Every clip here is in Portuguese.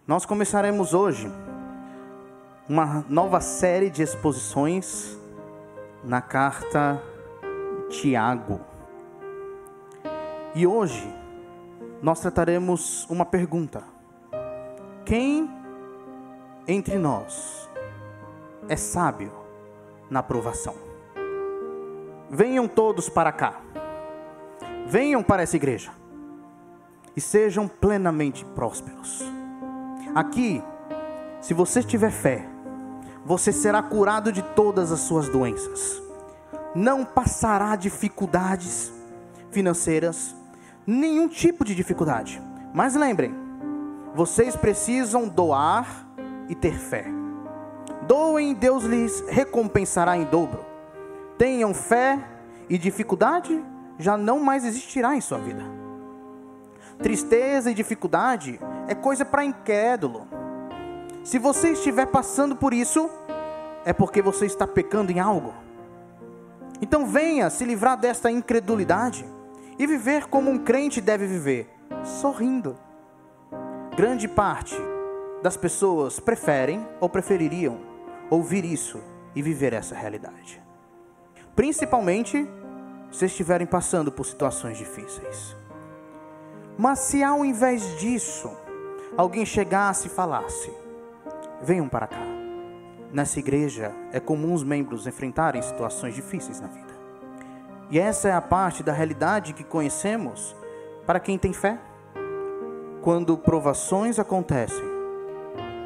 Nós começaremos hoje uma nova série de exposições na carta Tiago. E hoje nós trataremos uma pergunta: quem entre nós é sábio na provação? Venham todos para cá, venham para essa igreja e sejam plenamente prósperos. Aqui, se você tiver fé, você será curado de todas as suas doenças. Não passará dificuldades financeiras, nenhum tipo de dificuldade. Mas lembrem, vocês precisam doar e ter fé. Doem, Deus lhes recompensará em dobro. Tenham fé e dificuldade já não mais existirá em sua vida. Tristeza e dificuldade é coisa para incrédulo. Se você estiver passando por isso, é porque você está pecando em algo. Então venha se livrar desta incredulidade e viver como um crente deve viver, sorrindo. Grande parte das pessoas preferem ou prefeririam ouvir isso e viver essa realidade. Principalmente se estiverem passando por situações difíceis. Mas se ao invés disso, alguém chegasse e falasse: venham para cá. Nessa igreja é comum os membros enfrentarem situações difíceis na vida. E essa é a parte da realidade que conhecemos para quem tem fé. Quando provações acontecem,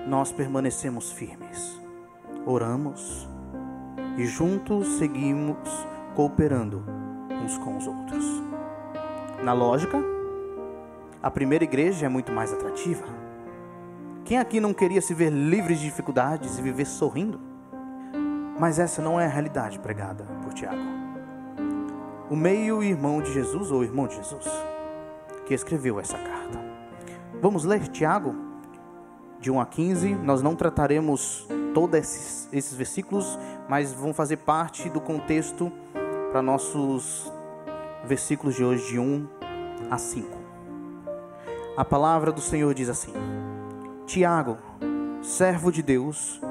nós permanecemos firmes, oramos e juntos seguimos cooperando uns com os outros. Na lógica, a primeira igreja é muito mais atrativa. Quem aqui não queria se ver livre de dificuldades e viver sorrindo? Mas essa não é a realidade pregada por Tiago, o meio-irmão de Jesus, ou irmão de Jesus, que escreveu essa carta. Vamos ler Tiago, de 1 a 15. Nós não trataremos todos esses versículos, mas vão fazer parte do contexto para nossos versículos de hoje, de 1 a 5. A palavra do Senhor diz assim: Tiago, servo de Deus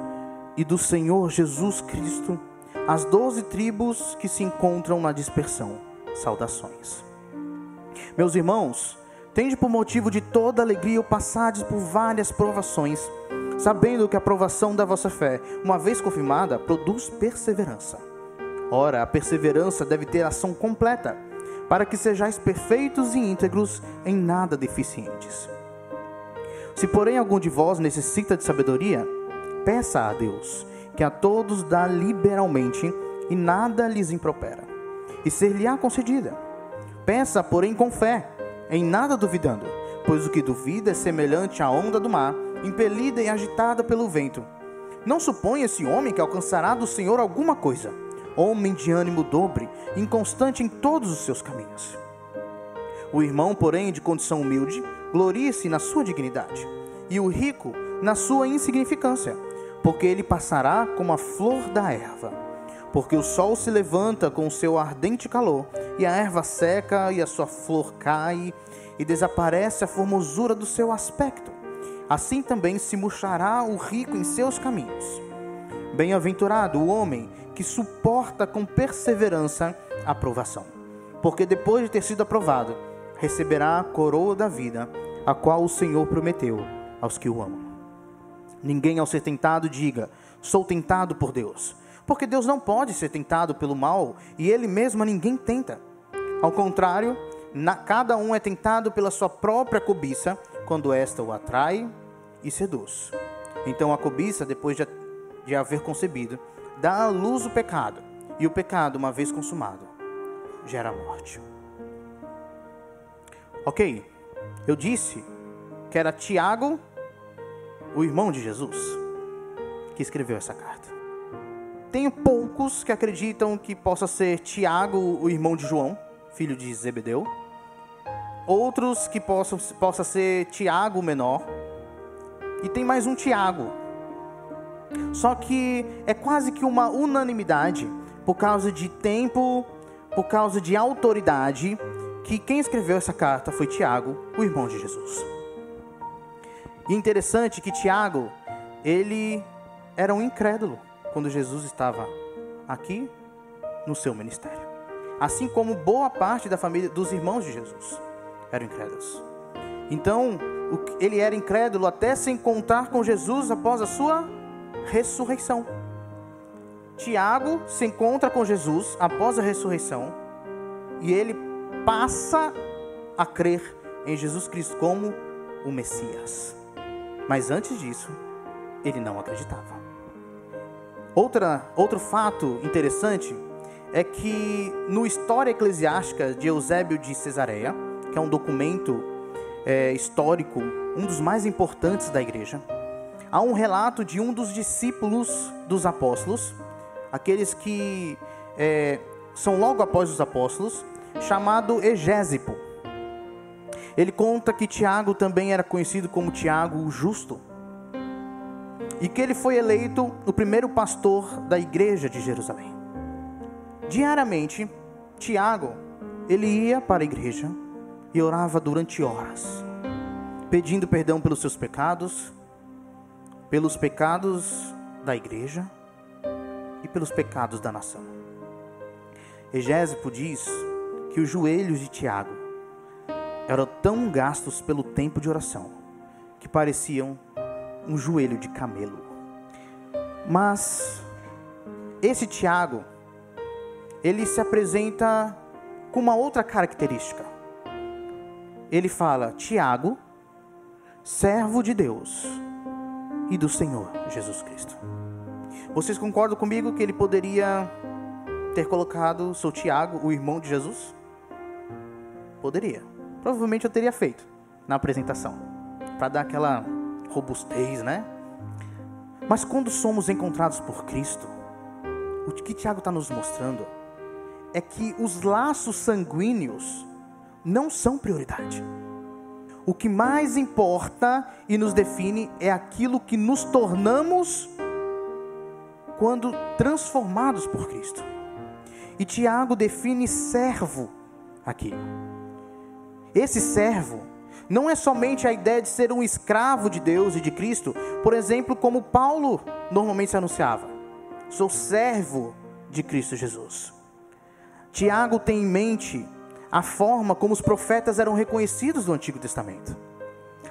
e do Senhor Jesus Cristo, as 12 tribos que se encontram na dispersão, saudações. Meus irmãos, tende por motivo de toda alegria o passardes por várias provações, sabendo que a provação da vossa fé, uma vez confirmada, produz perseverança. Ora, a perseverança deve ter ação completa, para que sejais perfeitos e íntegros, em nada deficientes. Se porém algum de vós necessita de sabedoria, peça a Deus, que a todos dá liberalmente e nada lhes impropera, e ser-lhe-á concedida. Peça, porém, com fé, em nada duvidando, pois o que duvida é semelhante à onda do mar, impelida e agitada pelo vento. Não suponha esse homem que alcançará do Senhor alguma coisa. Homem de ânimo dobre, inconstante em todos os seus caminhos. O irmão, porém, de condição humilde, glorie-se na sua dignidade, e o rico na sua insignificância, porque ele passará como a flor da erva. Porque o sol se levanta com o seu ardente calor, e a erva seca, e a sua flor cai, e desaparece a formosura do seu aspecto. Assim também se murchará o rico em seus caminhos. Bem-aventurado o homem que suporta com perseverança a provação, porque depois de ter sido aprovado, receberá a coroa da vida, a qual o Senhor prometeu aos que o amam. Ninguém ao ser tentado diga: sou tentado por Deus, porque Deus não pode ser tentado pelo mal, e Ele mesmo a ninguém tenta. Ao contrário, cada um é tentado pela sua própria cobiça, quando esta o atrai e seduz. Então a cobiça, depois de haver concebido, dá à luz o pecado, e o pecado, uma vez consumado, gera morte. Ok, eu disse que era Tiago, o irmão de Jesus, que escreveu essa carta. Tenho poucos que acreditam que possa ser Tiago, o irmão de João, filho de Zebedeu. Outros que possa ser Tiago o menor. E tem mais um Tiago. Só que é quase que uma unanimidade, por causa de tempo, por causa de autoridade, que quem escreveu essa carta foi Tiago, o irmão de Jesus. E interessante que Tiago, ele era um incrédulo quando Jesus estava aqui no seu ministério. Assim como boa parte da família dos irmãos de Jesus eram incrédulos. Então, ele era incrédulo até se encontrar com Jesus após a sua ressurreição. Tiago se encontra com Jesus após a ressurreição e ele passa a crer em Jesus Cristo como o Messias. Mas antes disso, ele não acreditava. Outro fato interessante é que no História Eclesiástica de Eusébio de Cesareia, que é um documento histórico, um dos mais importantes da igreja, há um relato de um dos discípulos dos apóstolos, aqueles que são logo após os apóstolos, chamado Egésipo. Ele conta que Tiago também era conhecido como Tiago o Justo, e que ele foi eleito o primeiro pastor da igreja de Jerusalém. Diariamente, Tiago, ele ia para a igreja e orava durante horas, pedindo perdão pelos seus pecados, pelos pecados da igreja e pelos pecados da nação. Egésipo diz que os joelhos de Tiago eram tão gastos pelo tempo de oração que pareciam um joelho de camelo. Mas esse Tiago, ele se apresenta com uma outra característica. Ele fala: Tiago, servo de Deus e do Senhor Jesus Cristo. Vocês concordam comigo que ele poderia ter colocado seu Tiago, o irmão de Jesus? Poderia. Provavelmente eu teria feito na apresentação, para dar aquela robustez, né? Mas quando somos encontrados por Cristo, o que Tiago está nos mostrando é que os laços sanguíneos não são prioridade. O que mais importa e nos define é aquilo que nos tornamos quando transformados por Cristo. E Tiago define servo aqui. Esse servo não é somente a ideia de ser um escravo de Deus e de Cristo, por exemplo, como Paulo normalmente se anunciava: sou servo de Cristo Jesus. Tiago tem em mente a forma como os profetas eram reconhecidos no Antigo Testamento.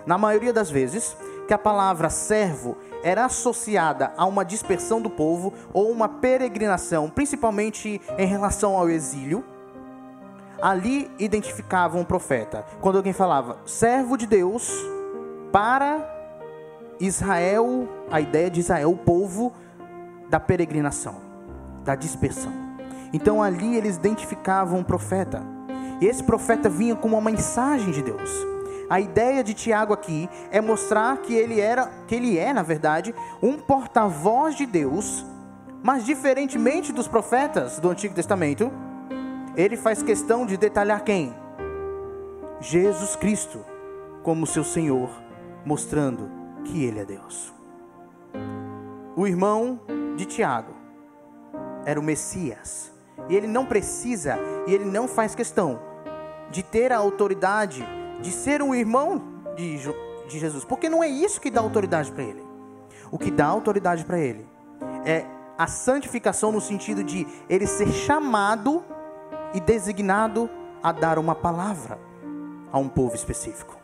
Na maioria das vezes, que a palavra servo era associada a uma dispersão do povo ou uma peregrinação, principalmente em relação ao exílio, ali identificavam um profeta. Quando alguém falava servo de Deus para Israel, a ideia de Israel, o povo da peregrinação, da dispersão. Então ali eles identificavam um profeta. E esse profeta vinha com uma mensagem de Deus. A ideia de Tiago aqui é mostrar que ele é, na verdade, um porta-voz de Deus, mas diferentemente dos profetas do Antigo Testamento, ele faz questão de detalhar quem? Jesus Cristo, como seu Senhor, mostrando que Ele é Deus. O irmão de Tiago era o Messias, e ele não precisa, e ele não faz questão de ter a autoridade de ser um irmão de Jesus, porque não é isso que dá autoridade para ele. O que dá autoridade para ele é a santificação, no sentido de ele ser chamado e designado a dar uma palavra a um povo específico.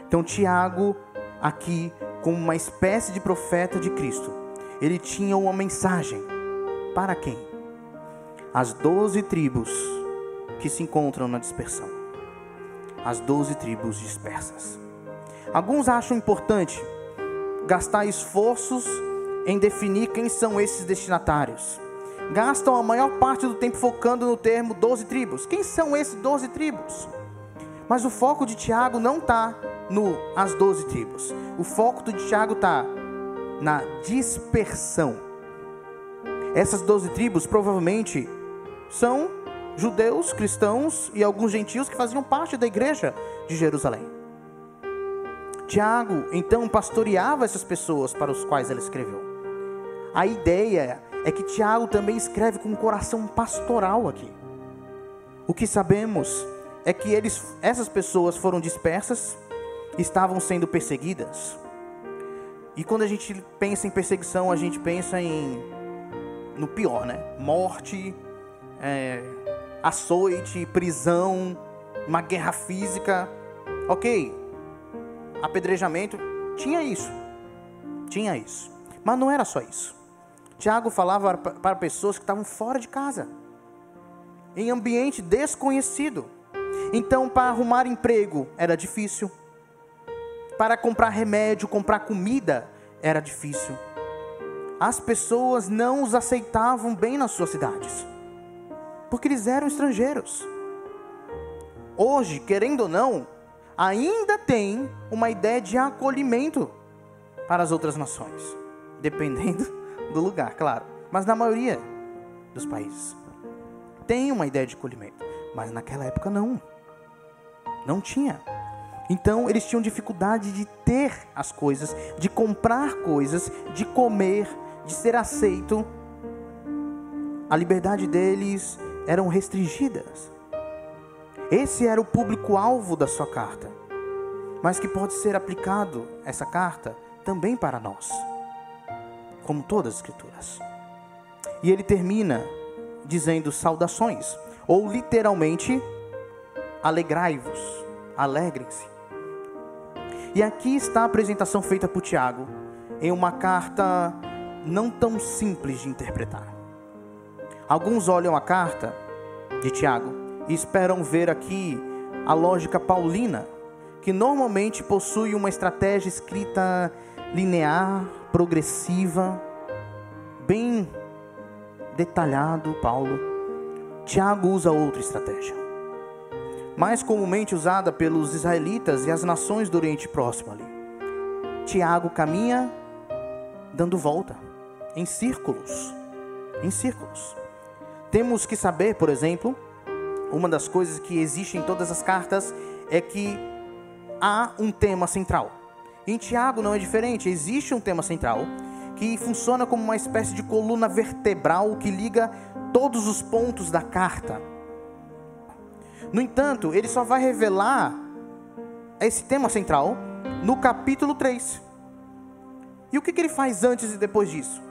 Então Tiago, aqui, como uma espécie de profeta de Cristo, ele tinha uma mensagem. Para quem? As 12 tribos que se encontram na dispersão. As 12 tribos dispersas. Alguns acham importante gastar esforços em definir quem são esses destinatários. Gastam a maior parte do tempo focando no termo 12 tribos. Quem são esses 12 tribos? Mas o foco de Tiago não está as 12 tribos. O foco de Tiago está na dispersão. Essas 12 tribos provavelmente são judeus, cristãos e alguns gentios que faziam parte da igreja de Jerusalém. Tiago então pastoreava essas pessoas para os quais ele escreveu. A ideia é que Tiago também escreve com um coração pastoral aqui. O que sabemos é que essas pessoas foram dispersas, estavam sendo perseguidas. E quando a gente pensa em perseguição, a gente pensa no pior, né? Morte, açoite, prisão, uma guerra física. Ok, apedrejamento, tinha isso. Mas não era só isso. Tiago falava para pessoas que estavam fora de casa, em ambiente desconhecido. Então, para arrumar emprego era difícil. Para comprar remédio, comprar comida era difícil. As pessoas não os aceitavam bem nas suas cidades, porque eles eram estrangeiros. Hoje, querendo ou não, ainda tem uma ideia de acolhimento para as outras nações, dependendo do lugar, claro. Mas na maioria dos países tem uma ideia de acolhimento, mas naquela época não tinha. Então eles tinham dificuldade de ter as coisas, de comprar coisas, de comer, de ser aceito. A liberdade deles eram restringidas. Esse era o público-alvo da sua carta, mas que pode ser aplicado, essa carta, também para nós, como todas as escrituras. E ele termina dizendo saudações, ou literalmente, alegrai-vos, alegrem-se. E aqui está a apresentação feita por Tiago, em uma carta não tão simples de interpretar. Alguns olham a carta de Tiago e esperam ver aqui a lógica paulina, que normalmente possui uma estratégia escrita linear, progressiva, bem detalhado. Tiago usa outra estratégia, mais comumente usada pelos israelitas e as nações do Oriente Próximo ali. Tiago caminha dando volta, em círculos. Temos que saber, por exemplo, uma das coisas que existe em todas as cartas é que há um tema central. Em Tiago não é diferente, existe um tema central que funciona como uma espécie de coluna vertebral que liga todos os pontos da carta. No entanto, ele só vai revelar esse tema central no capítulo 3. E o que ele faz antes e depois disso?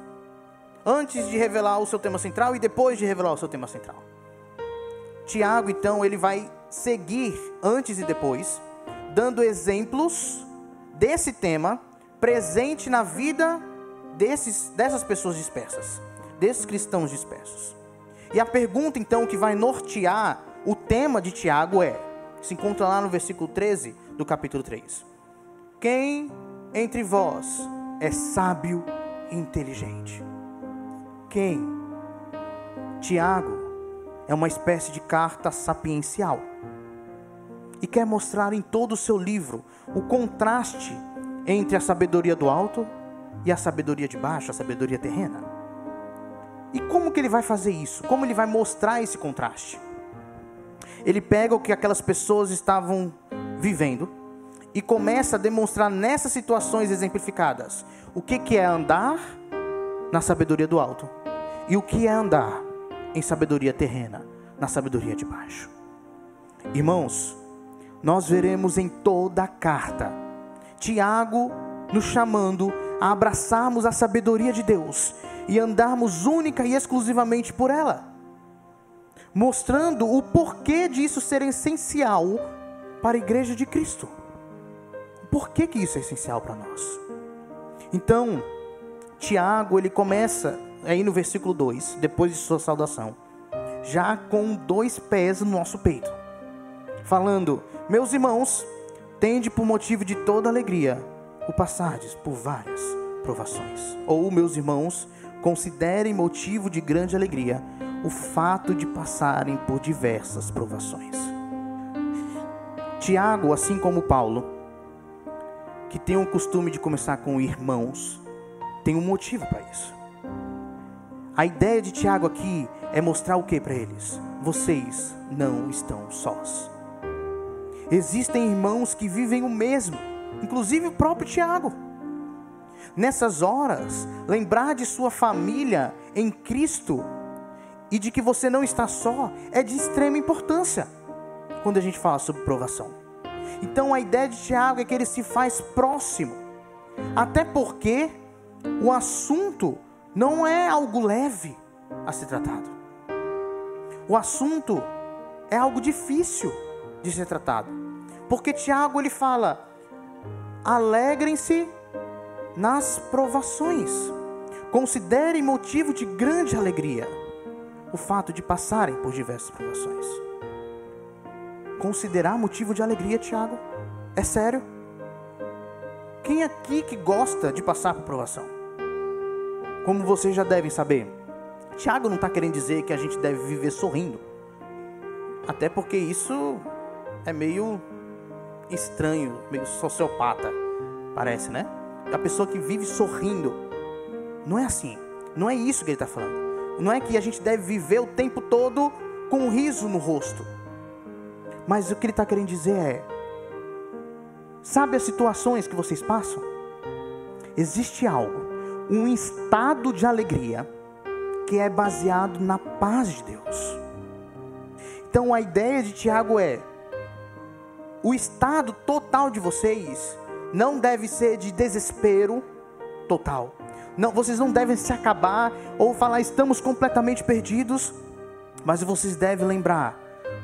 Antes de revelar o seu tema central e depois de revelar o seu tema central. Tiago, então, ele vai seguir antes e depois, dando exemplos desse tema presente na vida dessas pessoas dispersas, desses cristãos dispersos. E a pergunta, então, que vai nortear o tema de Tiago se encontra lá no versículo 13 do capítulo 3. Quem entre vós é sábio e inteligente? Quem? Tiago é uma espécie de carta sapiencial e quer mostrar em todo o seu livro o contraste entre a sabedoria do alto e a sabedoria de baixo, a sabedoria terrena. E como que ele vai fazer isso? Como ele vai mostrar esse contraste? Ele pega o que aquelas pessoas estavam vivendo e começa a demonstrar nessas situações exemplificadas o que é andar na sabedoria do alto e o que é andar em sabedoria terrena, na sabedoria de baixo. Irmãos, nós veremos em toda a carta Tiago nos chamando a abraçarmos a sabedoria de Deus e andarmos única e exclusivamente por ela, mostrando o porquê disso ser essencial para a igreja de Cristo. Por que isso é essencial para nós? Então, Tiago, ele começa aí no versículo 2, depois de sua saudação, já com 2 pés no nosso peito, falando: meus irmãos, tende por motivo de toda alegria o passardes por várias provações. Ou, meus irmãos, considerem motivo de grande alegria o fato de passarem por diversas provações. Tiago, assim como Paulo, que tem o costume de começar com irmãos, tem um motivo para isso. A ideia de Tiago aqui é mostrar o que para eles? Vocês não estão sós. Existem irmãos que vivem o mesmo, inclusive o próprio Tiago. Nessas horas, lembrar de sua família em Cristo e de que você não está só é de extrema importância quando a gente fala sobre provação. Então a ideia de Tiago é que ele se faz próximo Até porque o assunto não é algo leve a ser tratado. O assunto é algo difícil de ser tratado. Porque Tiago ele fala: alegrem-se nas provações. Considerem motivo de grande alegria o fato de passarem por diversas provações. Considerar motivo de alegria, Tiago? É sério? Quem aqui que gosta de passar por provação? Como vocês já devem saber, Tiago não está querendo dizer que a gente deve viver sorrindo. Até porque isso é meio estranho, meio sociopata, parece, né? A pessoa que vive sorrindo. Não é assim. Não é isso que ele está falando. Não é que a gente deve viver o tempo todo com um riso no rosto. Mas o que ele está querendo dizer é: sabe as situações que vocês passam? Existe algo, um estado de alegria que é baseado na paz de Deus. Então a ideia de Tiago é: o estado total de vocês não deve ser de desespero total. Não, vocês não devem se acabar ou falar estamos completamente perdidos, mas vocês devem lembrar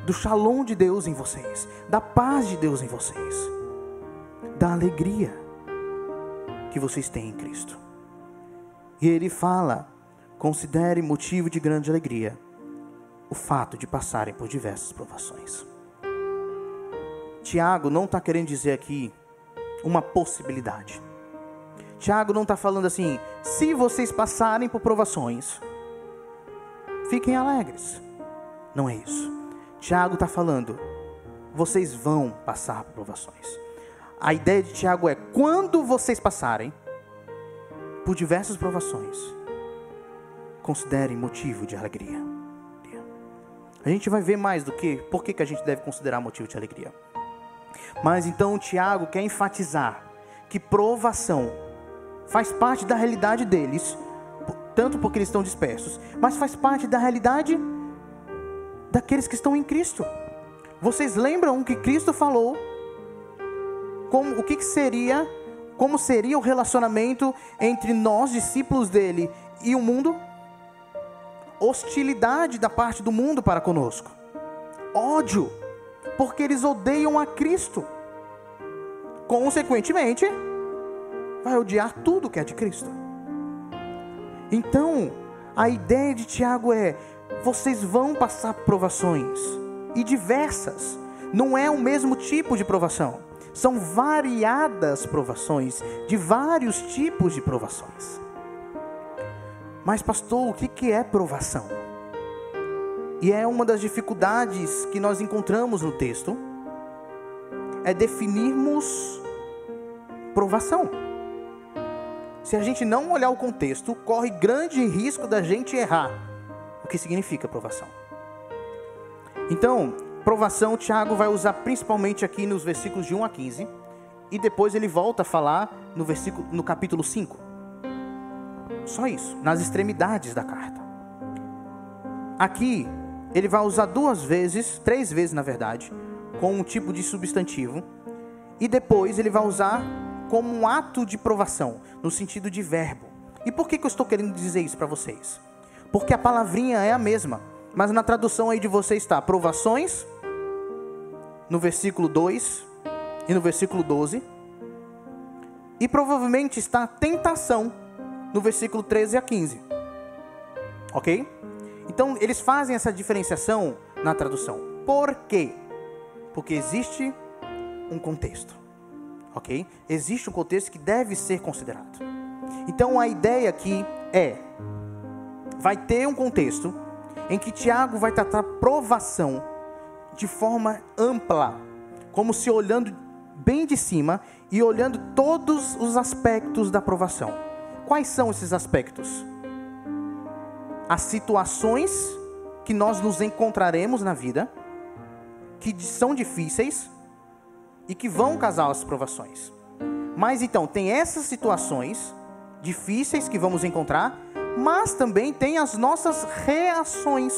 do shalom de Deus em vocês, da paz de Deus em vocês, da alegria que vocês têm em Cristo. E ele fala: considere motivo de grande alegria o fato de passarem por diversas provações. Tiago não está querendo dizer aqui uma possibilidade. Tiago não está falando assim: se vocês passarem por provações, fiquem alegres. Não é isso. Tiago está falando: vocês vão passar por provações. A ideia de Tiago é: quando vocês passarem por diversas provações, considerem motivo de alegria. A gente vai ver mais do que por que a gente deve considerar motivo de alegria. Mas então Tiago quer enfatizar que provação faz parte da realidade deles, tanto porque eles estão dispersos, mas faz parte da realidade daqueles que estão em Cristo. Vocês lembram o que Cristo falou? Como seria o relacionamento entre nós, discípulos dele, e o mundo? Hostilidade da parte do mundo para conosco. Ódio, porque eles odeiam a Cristo. Consequentemente, vai odiar tudo que é de Cristo. Então, a ideia de Tiago é: vocês vão passar por provações, e diversas. Não é o mesmo tipo de provação. São variadas provações, de vários tipos de provações. Mas pastor, o que é provação? E é uma das dificuldades que nós encontramos no texto, é definirmos provação. Se a gente não olhar o contexto, corre grande risco da gente errar o que significa provação. Então, provação, Tiago vai usar principalmente aqui nos versículos de 1 a 15, e depois ele volta a falar no capítulo 5. Só isso, nas extremidades da carta. Aqui, ele vai usar 3 vezes na verdade, com um tipo de substantivo, e depois ele vai usar como um ato de provação, no sentido de verbo. E por que eu estou querendo dizer isso para vocês? Porque a palavrinha é a mesma, mas na tradução aí de vocês está provações, no versículo 2 e no versículo 12, e provavelmente está tentação, no versículo 13 a 15. Ok? Então, eles fazem essa diferenciação na tradução. Por quê? Porque existe um contexto. Ok? Existe um contexto que deve ser considerado. Então, a ideia aqui vai ter um contexto em que Tiago vai tratar provação de forma ampla, como se olhando bem de cima e olhando todos os aspectos da provação. Quais são esses aspectos? As situações que nós nos encontraremos na vida, que são difíceis e que vão causar as provações. Mas então, tem essas situações difíceis que vamos encontrar, mas também tem as nossas reações,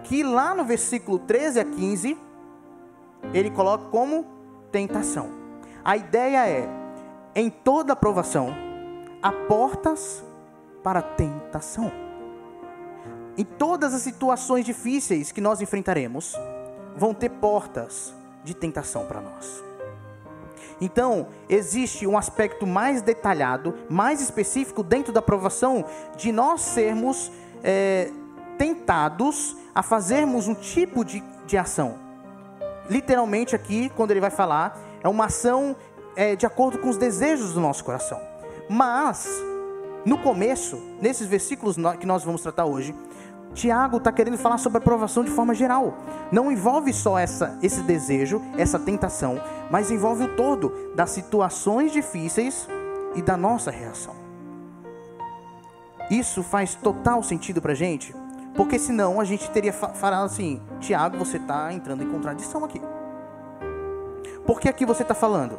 que lá no versículo 13 a 15, ele coloca como tentação. A ideia é: em toda provação, há portas para a tentação. Em todas as situações difíceis que nós enfrentaremos, vão ter portas de tentação para nós. Então, existe um aspecto mais detalhado, mais específico dentro da provação, de nós sermos tentados a fazermos um tipo de ação. Literalmente aqui, quando ele vai falar, é uma ação de acordo com os desejos do nosso coração. Mas, no começo, nesses versículos que nós vamos tratar hoje, Tiago está querendo falar sobre a provação de forma geral. Não envolve só esse desejo, essa tentação, mas envolve o todo das situações difíceis e da nossa reação. Isso faz total sentido para a gente, porque senão a gente teria falado assim: Tiago, você está entrando em contradição aqui. Por que aqui você está falando?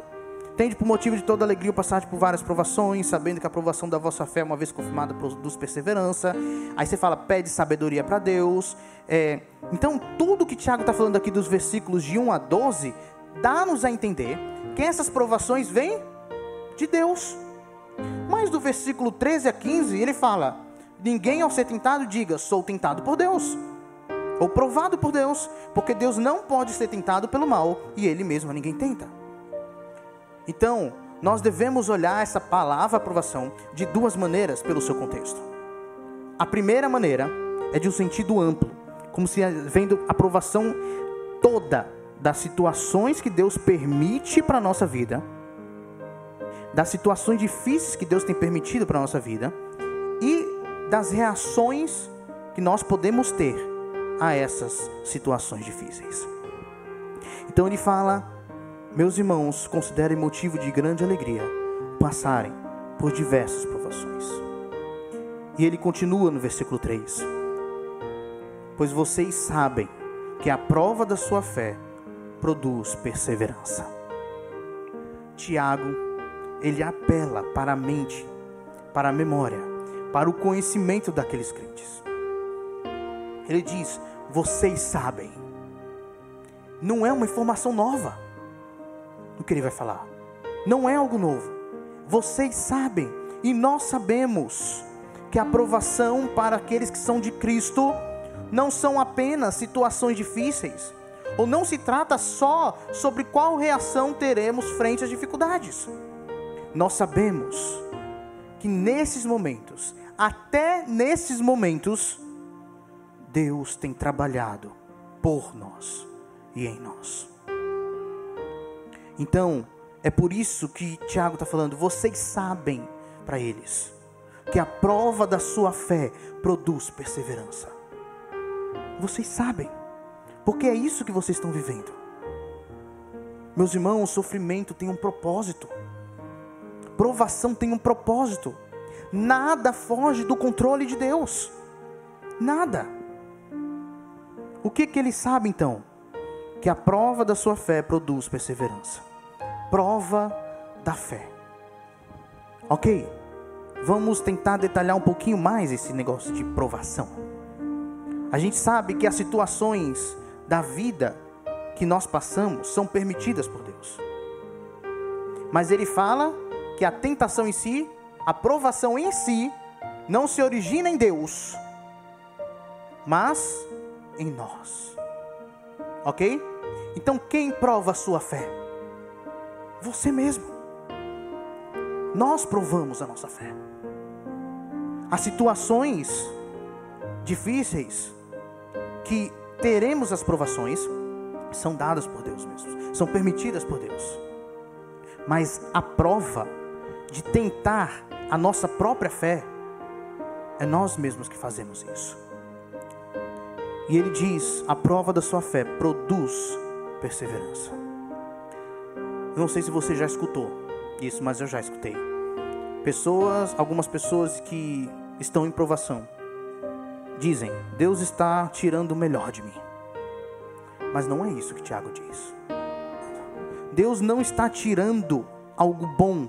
Tende por motivo de toda alegria passar por várias provações, sabendo que a provação da vossa fé, uma vez confirmada, produz perseverança. Aí você fala, pede sabedoria para Deus. Então, tudo que Tiago está falando aqui dos versículos de 1 a 12, dá-nos a entender que essas provações vêm de Deus. Mas do versículo 13 a 15, ele fala, ninguém ao ser tentado diga, sou tentado por Deus, ou provado por Deus, porque Deus não pode ser tentado pelo mal, e Ele mesmo a ninguém tenta. Então, nós devemos olhar essa palavra aprovação de duas maneiras pelo seu contexto. A primeira maneira é de um sentido amplo, como se vendo a aprovação toda das situações que Deus permite para a nossa vida, das situações difíceis que Deus tem permitido para a nossa vida e das reações que nós podemos ter a essas situações difíceis. Então ele fala: meus irmãos, considerem motivo de grande alegria passarem por diversas provações. E ele continua no versículo 3. Pois vocês sabem que a prova da sua fé produz perseverança. Tiago, ele apela para a mente, para a memória, para o conhecimento daqueles crentes. Ele diz, vocês sabem. Não é uma informação nova o que ele vai falar. Não é algo novo. Vocês sabem, e nós sabemos, que a aprovação para aqueles que são de Cristo não são apenas situações difíceis, ou não se trata só sobre qual reação teremos frente às dificuldades. Nós sabemos que nesses momentos, até nesses momentos, Deus tem trabalhado por nós e em nós. Então, é por isso que Tiago está falando, vocês sabem para eles, que a prova da sua fé produz perseverança. Vocês sabem, porque é isso que vocês estão vivendo. Meus irmãos, o sofrimento tem um propósito. Provação tem um propósito. Nada foge do controle de Deus. Nada. O que ele sabe então? Que a prova da sua fé produz perseverança. Prova da fé. Ok? Vamos tentar detalhar um pouquinho mais esse negócio de provação. A gente sabe que as situações da vida que nós passamos são permitidas por Deus. Mas ele fala que a tentação em si, a provação em si, não se origina em Deus, mas em nós. Ok? Então quem prova a sua fé? Você mesmo. Nós provamos a nossa fé. As situações difíceis que teremos as provações são dadas por Deus mesmo, são permitidas por Deus. Mas a prova de tentar a nossa própria fé é nós mesmos que fazemos isso. E ele diz, a prova da sua fé produz perseverança. Eu não sei se você já escutou isso, mas eu já escutei. Algumas pessoas que estão em provação dizem, Deus está tirando o melhor de mim. Mas não é isso que Tiago diz. Deus não está tirando algo bom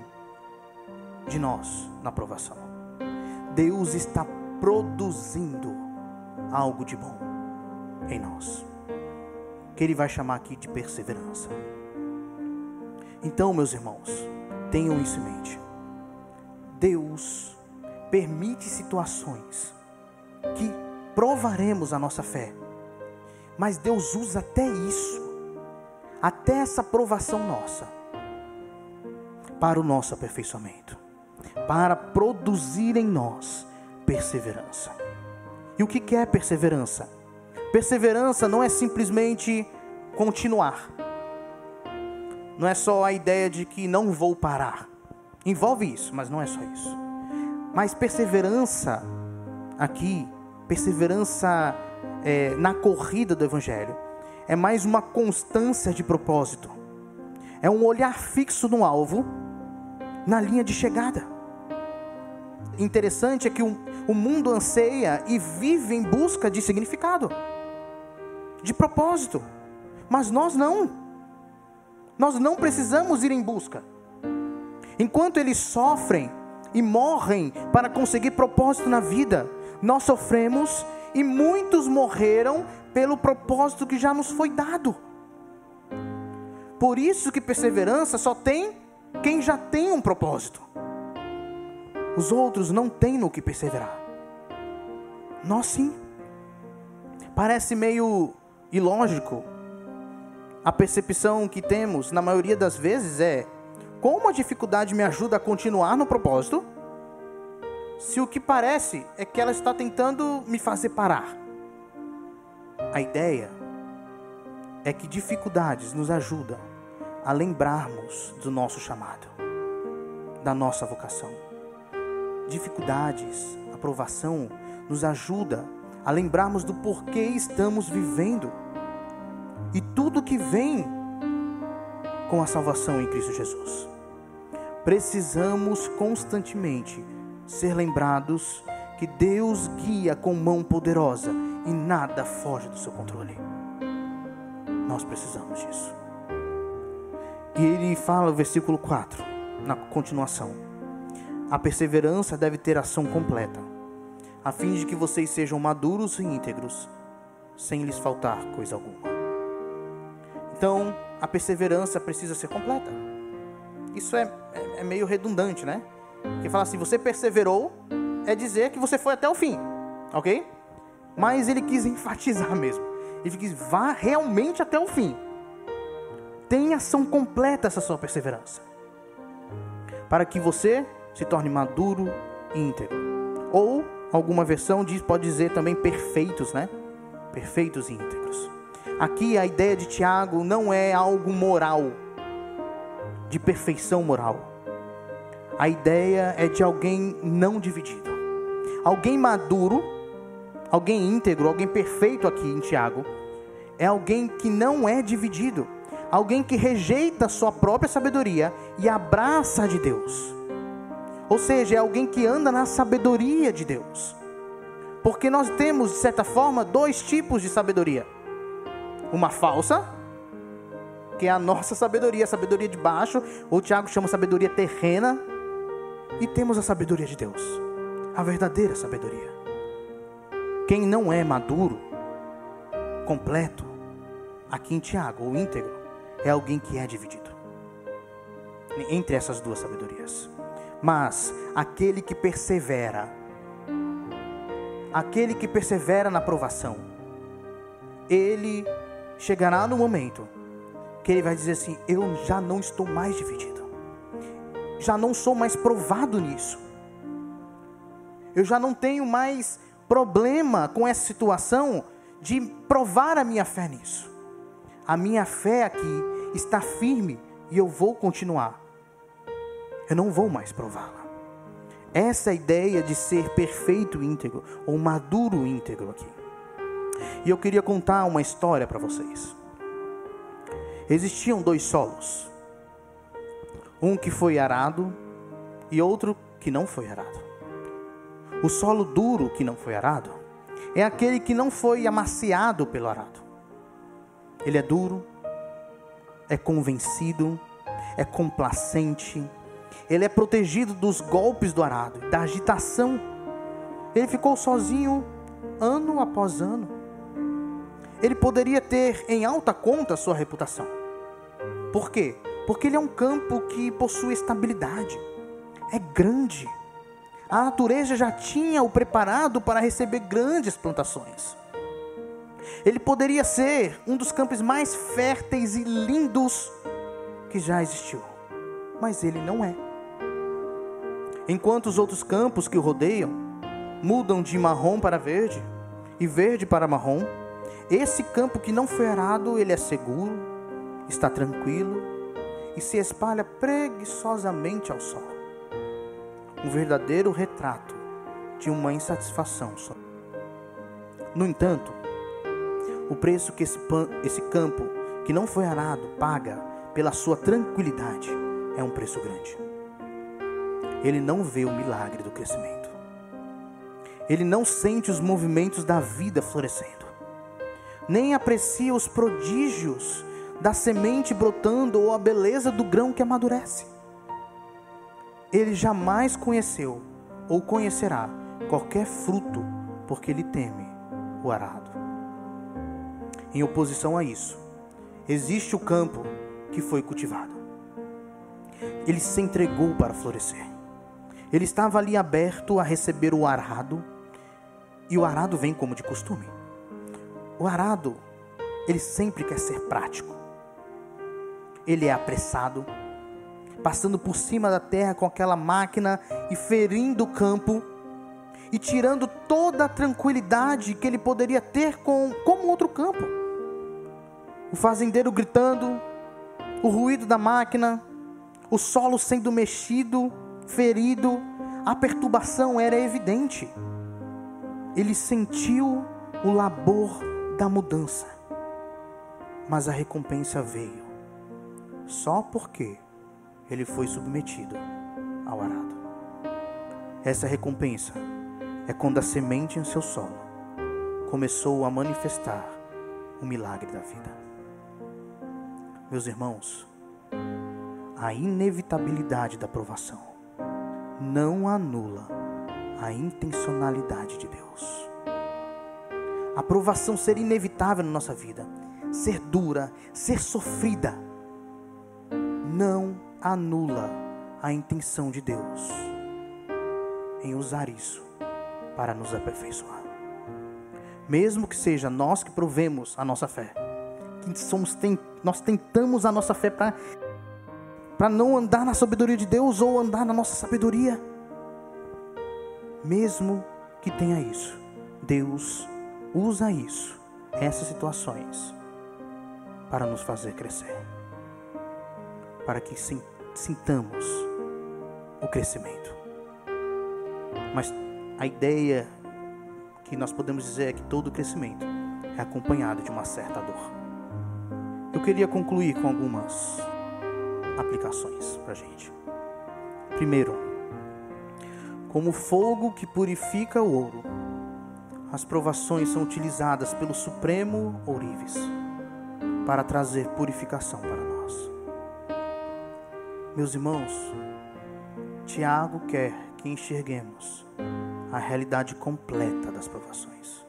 de nós na provação. Deus está produzindo algo de bom em nós, que Ele vai chamar aqui de perseverança. Então, meus irmãos, Tenham isso em mente. Deus permite situações que provaremos a nossa fé. Mas Deus usa até isso, até essa provação nossa, para o nosso aperfeiçoamento, para produzir em nós perseverança. E o que é perseverança? Perseverança não é simplesmente continuar. Não é só a ideia de que não vou parar. Envolve isso, mas não é só isso. Mas perseverança aqui, perseverança na corrida do Evangelho, é mais uma constância de propósito. É um olhar fixo no alvo, na linha de chegada. Interessante é que o mundo anseia e vive em busca de significado, de propósito. Mas nós não. Nós não precisamos ir em busca. Enquanto eles sofrem e morrem para conseguir propósito na vida, nós sofremos e muitos morreram pelo propósito que já nos foi dado. Por isso que perseverança só tem quem já tem um propósito. Os outros não têm no que perseverar. Nós sim. Parece meio ilógico. A percepção que temos, na maioria das vezes, é: como a dificuldade me ajuda a continuar no propósito, se o que parece é que ela está tentando me fazer parar? A ideia é que dificuldades nos ajudam a lembrarmos do nosso chamado, da nossa vocação. Dificuldades, a provação, nos ajuda a lembrarmos do porquê estamos vivendo e tudo que vem com a salvação em Cristo Jesus. Precisamos constantemente ser lembrados que Deus guia com mão poderosa e nada foge do seu controle. Nós precisamos disso. E ele fala no versículo 4, na continuação: a perseverança deve ter ação completa, a fim de que vocês sejam maduros e íntegros, sem lhes faltar coisa alguma. Então, a perseverança precisa ser completa. Isso é meio redundante, né? Porque fala assim: você perseverou, é dizer que você foi até o fim, ok? Mas ele quis enfatizar mesmo. Ele quis: vá realmente até o fim. Tenha ação completa essa sua perseverança, para que você se torne maduro e íntegro. Ou, alguma versão pode dizer também perfeitos, né? Perfeitos e íntegros. Aqui a ideia de Tiago não é algo moral, de perfeição moral. A ideia é de alguém não dividido. Alguém maduro, alguém íntegro, alguém perfeito aqui em Tiago, é alguém que não é dividido. Alguém que rejeita a sua própria sabedoria e abraça a de Deus. Ou seja, é alguém que anda na sabedoria de Deus. Porque nós temos, de certa forma, dois tipos de sabedoria. Uma falsa, que é a nossa sabedoria, a sabedoria de baixo, ou Tiago chama sabedoria terrena. E temos a sabedoria de Deus, a verdadeira sabedoria. Quem não é maduro, completo, aqui em Tiago, ou íntegro, é alguém que é dividido entre essas duas sabedorias. Mas aquele que persevera na provação, ele chegará no momento que ele vai dizer assim: eu já não estou mais dividido, já não sou mais provado nisso, eu já não tenho mais problema com essa situação de provar a minha fé nisso. A minha fé aqui está firme e eu vou continuar. Eu não vou mais prová-la. Essa é a ideia de ser perfeito íntegro, ou maduro íntegro aqui. E eu queria contar uma história para vocês. Existiam dois solos. Um que foi arado e outro que não foi arado. O solo duro que não foi arado é aquele que não foi amaciado pelo arado. Ele é duro, é convencido, é complacente. Ele é protegido dos golpes do arado, da agitação. Ele ficou sozinho ano após ano. Ele poderia ter em alta conta a sua reputação. Por quê? Porque ele é um campo que possui estabilidade, é grande. A natureza já tinha o preparado para receber grandes plantações. Ele poderia ser um dos campos mais férteis e lindos que já existiu, mas ele não é. Enquanto os outros campos que o rodeiam mudam de marrom para verde e verde para marrom, esse campo que não foi arado, ele é seguro, está tranquilo e se espalha preguiçosamente ao sol. Um verdadeiro retrato de uma insatisfação. No entanto, o preço que esse campo que não foi arado paga pela sua tranquilidade é um preço grande. Ele não vê o milagre do crescimento. Ele não sente os movimentos da vida florescendo. Nem aprecia os prodígios da semente brotando ou a beleza do grão que amadurece. Ele jamais conheceu ou conhecerá qualquer fruto, porque ele teme o arado. Em oposição a isso, existe o campo que foi cultivado. Ele se entregou para florescer. Ele estava ali aberto a receber o arado, e o arado vem como de costume. O arado, ele sempre quer ser prático. Ele é apressado, passando por cima da terra com aquela máquina e ferindo o campo e tirando toda a tranquilidade que ele poderia ter como outro campo. O fazendeiro gritando, o ruído da máquina, o solo sendo mexido, ferido, a perturbação era evidente. Ele sentiu o labor da mudança, mas a recompensa veio só porque ele foi submetido ao arado. Essa recompensa é quando a semente em seu solo começou a manifestar o milagre da vida. Meus irmãos, a inevitabilidade da provação não anula a intencionalidade de Deus. A provação ser inevitável na nossa vida, ser dura, ser sofrida, não anula a intenção de Deus em usar isso para nos aperfeiçoar. Mesmo que seja nós que provemos a nossa fé, que nós tentamos a nossa fé para não andar na sabedoria de Deus ou andar na nossa sabedoria. Mesmo que tenha isso, Deus usa isso, essas situações, para nos fazer crescer, para que sintamos o crescimento. Mas a ideia que nós podemos dizer é que todo crescimento é acompanhado de uma certa dor. Eu queria concluir com algumas aplicações para a gente. Primeiro, como o fogo que purifica o ouro, as provações são utilizadas pelo Supremo Ourives para trazer purificação para nós. Meus irmãos, Tiago quer que enxerguemos a realidade completa das provações.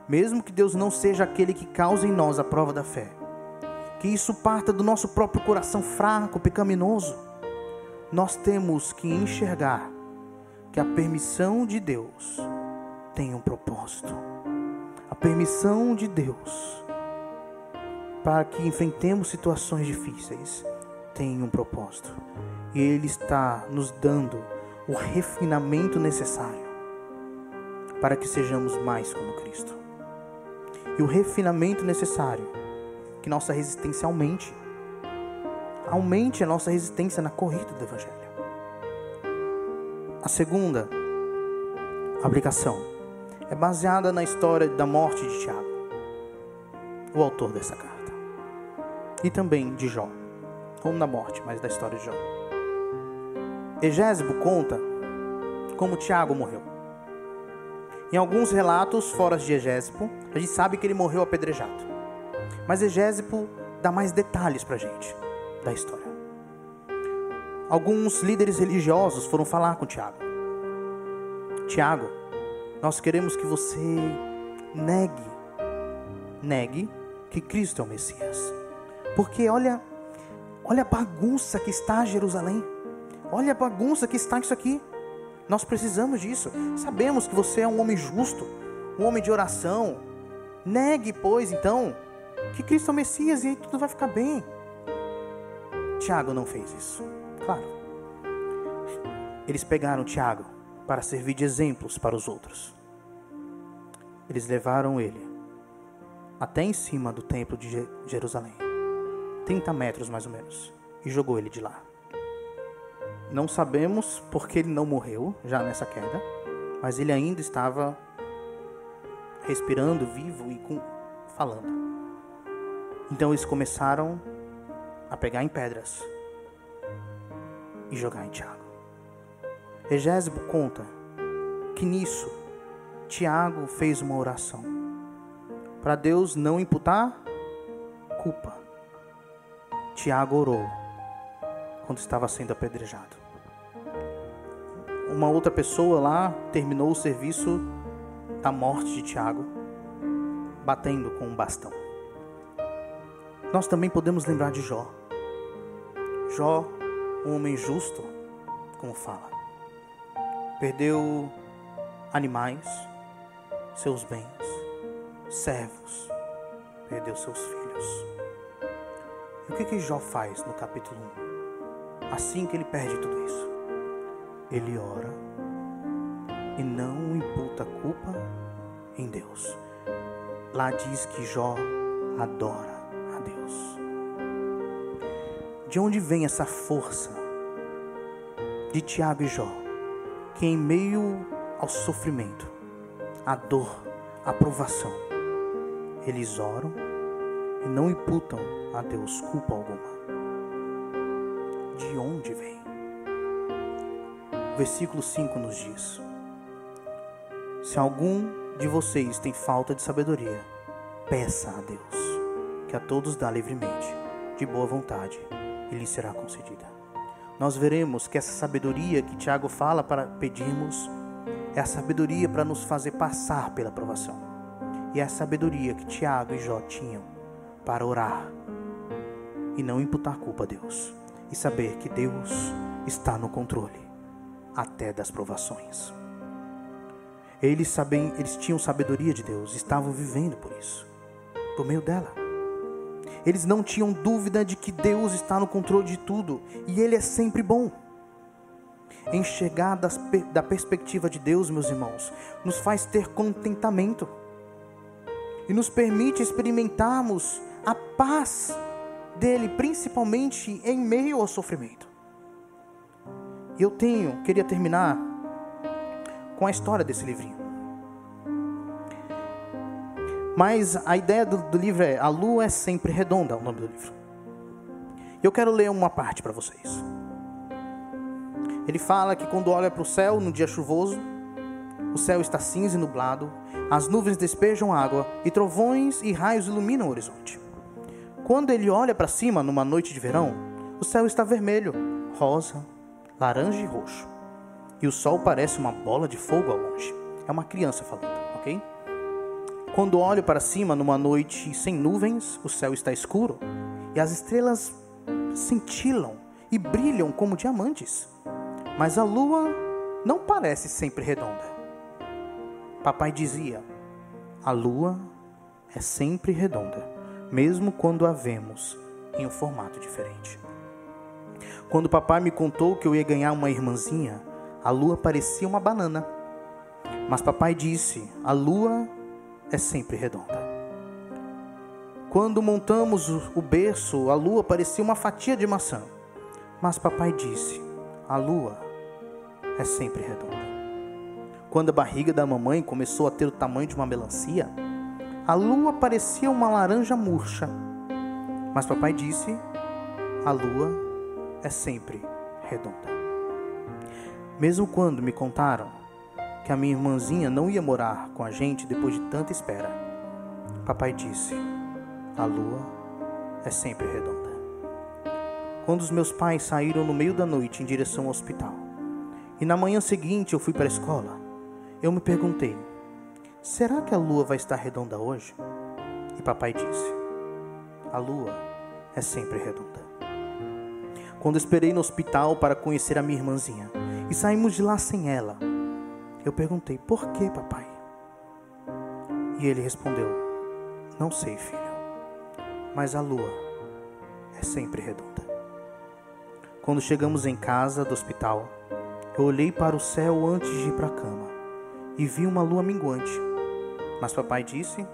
Mesmo que Deus não seja aquele que causa em nós a prova da fé, que isso parta do nosso próprio coração fraco, pecaminoso, nós temos que enxergar que a permissão de Deus tem um propósito. A permissão de Deus para que enfrentemos situações difíceis tem um propósito. E Ele está nos dando o refinamento necessário para que sejamos mais como Cristo. E o refinamento necessário, que nossa resistência aumente a nossa resistência na corrida do Evangelho. A segunda aplicação é baseada na história da morte de Tiago, o autor dessa carta, e também de Jó, não na morte, mas da história de Jó. Egésibo conta como Tiago morreu. Em alguns relatos fora de Egésibo, a gente sabe que ele morreu apedrejado, mas Egésibo dá mais detalhes para a gente da história. Alguns líderes religiosos foram falar com Tiago. Tiago, nós queremos que você negue que Cristo é o Messias. Porque olha Olha a bagunça que está Jerusalém. Olha a bagunça que está isso aqui. Nós precisamos disso. Sabemos que você é um homem justo, um homem de oração. Negue, pois, então, que Cristo é o Messias e aí tudo vai ficar bem. Tiago não fez isso. Claro. Eles pegaram Tiago para servir de exemplos para os outros. Eles levaram ele até em cima do templo de Jerusalém, 30 metros mais ou menos, e jogou ele de lá. Não sabemos porque ele não morreu já nessa queda, mas ele ainda estava respirando, vivo e falando. Então eles começaram a pegar em pedras e jogar em Tiago. Egésimo conta que nisso Tiago fez uma oração para Deus não imputar culpa. Tiago orou quando estava sendo apedrejado. Uma outra pessoa lá terminou o serviço da morte de Tiago batendo com um bastão. Nós também podemos lembrar de Jó. Jó, um homem justo, como fala, perdeu animais, seus bens, servos, perdeu seus filhos. E o que Jó faz no capítulo 1? Assim que ele perde tudo isso, ele ora e não imputa culpa em Deus. Lá diz que Jó adora a Deus. De onde vem essa força de Tiago e Jó, que em meio ao sofrimento, à dor, à provação, eles oram e não imputam a Deus culpa alguma? De onde vem? O versículo 5 nos diz: se algum de vocês tem falta de sabedoria, peça a Deus, que a todos dá livremente, de boa vontade, e lhe será concedida. Nós veremos que essa sabedoria que Tiago fala para pedirmos é a sabedoria para nos fazer passar pela provação. E é a sabedoria que Tiago e Jó tinham para orar e não imputar culpa a Deus. E saber que Deus está no controle até das provações. Eles tinham sabedoria de Deus, estavam vivendo por isso, por meio dela. Eles não tinham dúvida de que Deus está no controle de tudo e Ele é sempre bom. Enxergar da perspectiva de Deus, meus irmãos, nos faz ter contentamento e nos permite experimentarmos a paz dele, principalmente em meio ao sofrimento. Eu queria terminar com a história desse livrinho. Mas a ideia do livro é: a lua é sempre redonda, é o nome do livro. Eu quero ler uma parte para vocês. Ele fala que quando olha para o céu no dia chuvoso, o céu está cinza e nublado, as nuvens despejam água e trovões e raios iluminam o horizonte. Quando ele olha para cima numa noite de verão, o céu está vermelho, rosa, laranja e roxo. E o sol parece uma bola de fogo ao longe. É uma criança falando, ok? Quando olho para cima numa noite sem nuvens, o céu está escuro e as estrelas cintilam e brilham como diamantes. Mas a lua não parece sempre redonda. Papai dizia: a lua é sempre redonda, mesmo quando a vemos em um formato diferente. Quando papai me contou que eu ia ganhar uma irmãzinha, a lua parecia uma banana. Mas papai disse: a lua é sempre redonda. Quando montamos o berço, a lua parecia uma fatia de maçã. Mas papai disse: a lua é sempre redonda. Quando a barriga da mamãe começou a ter o tamanho de uma melancia, a lua parecia uma laranja murcha. Mas papai disse: a lua é sempre redonda. Mesmo quando me contaram que a minha irmãzinha não ia morar com a gente depois de tanta espera, papai disse: a lua é sempre redonda. Quando os meus pais saíram no meio da noite em direção ao hospital, e na manhã seguinte eu fui para a escola, eu me perguntei: será que a lua vai estar redonda hoje? E papai disse: a lua é sempre redonda. quando esperei no hospital para conhecer a minha irmãzinha e saímos de lá sem ela, eu perguntei: por que, papai? E ele respondeu: não sei, filho, mas a lua é sempre redonda. Quando chegamos em casa do hospital, eu olhei para o céu antes de ir para a cama e vi uma lua minguante. Mas papai disse: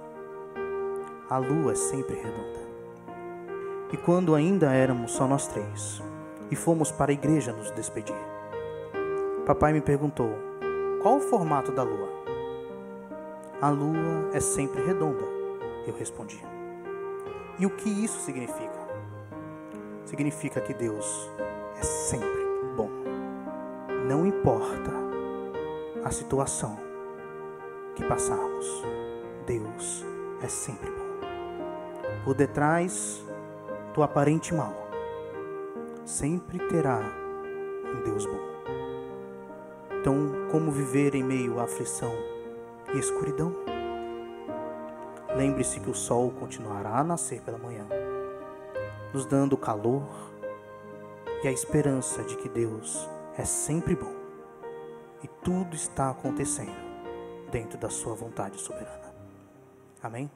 a lua é sempre redonda. E quando ainda éramos só nós três e fomos para a igreja nos despedir, papai me perguntou: qual o formato da lua? A lua é sempre redonda, eu respondi. E o que isso significa? Significa que Deus é sempre bom. Não importa a situação que passarmos, Deus é sempre bom. Por detrás do aparente mal, sempre terá um Deus bom. Então, como viver em meio à aflição e escuridão? Lembre-se que o sol continuará a nascer pela manhã, nos dando calor e a esperança de que Deus é sempre bom e tudo está acontecendo dentro da sua vontade soberana. Amém?